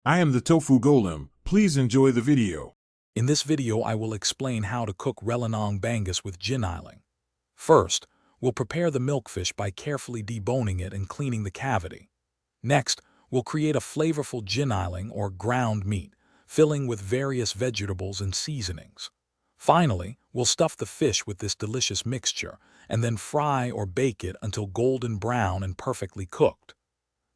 I am the Tofu Golem. Please enjoy the video. In this video, I will explain how to cook Rellenong Bangus with Giniling. First, we'll prepare the milkfish by carefully deboning it and cleaning the cavity. Next, we'll create a flavorful Giniling or ground meat, filling with various vegetables and seasonings. Finally, we'll stuff the fish with this delicious mixture and then fry or bake it until golden brown and perfectly cooked.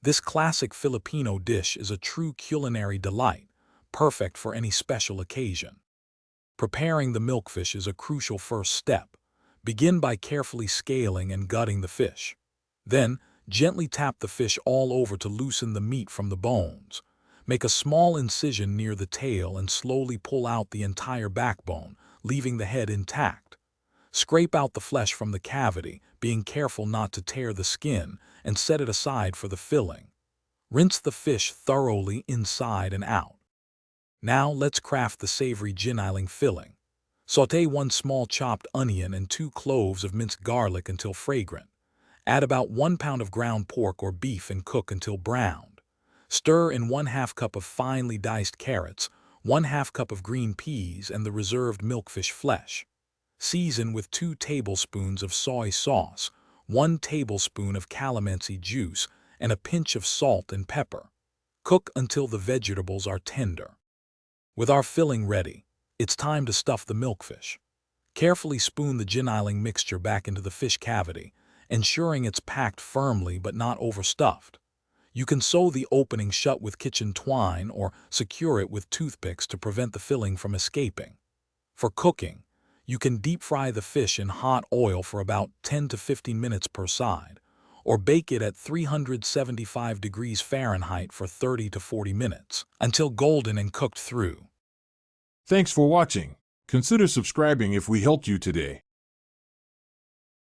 This classic Filipino dish is a true culinary delight, perfect for any special occasion. Preparing the milkfish is a crucial first step. Begin by carefully scaling and gutting the fish. Then, gently tap the fish all over to loosen the meat from the bones. Make a small incision near the tail and slowly pull out the entire backbone, leaving the head intact. Scrape out the flesh from the cavity, being careful not to tear the skin, and set it aside for the filling. Rinse the fish thoroughly inside and out. Now let's craft the savory Giniling filling. Sauté 1 small chopped onion and 2 cloves of minced garlic until fragrant. Add about 1 pound of ground pork or beef and cook until browned. Stir in 1/2 cup of finely diced carrots, 1/2 cup of green peas, and the reserved milkfish flesh. Season with 2 tablespoons of soy sauce, 1 tablespoon of calamansi juice, and a pinch of salt and pepper. Cook until the vegetables are tender. With our filling ready, it's time to stuff the milkfish. Carefully spoon the Giniling mixture back into the fish cavity, ensuring it's packed firmly but not overstuffed. You can sew the opening shut with kitchen twine or secure it with toothpicks to prevent the filling from escaping. For cooking, you can deep fry the fish in hot oil for about 10 to 15 minutes per side, or bake it at 375 degrees Fahrenheit for 30 to 40 minutes, until golden and cooked through. Thanks for watching. Consider subscribing if we helped you today.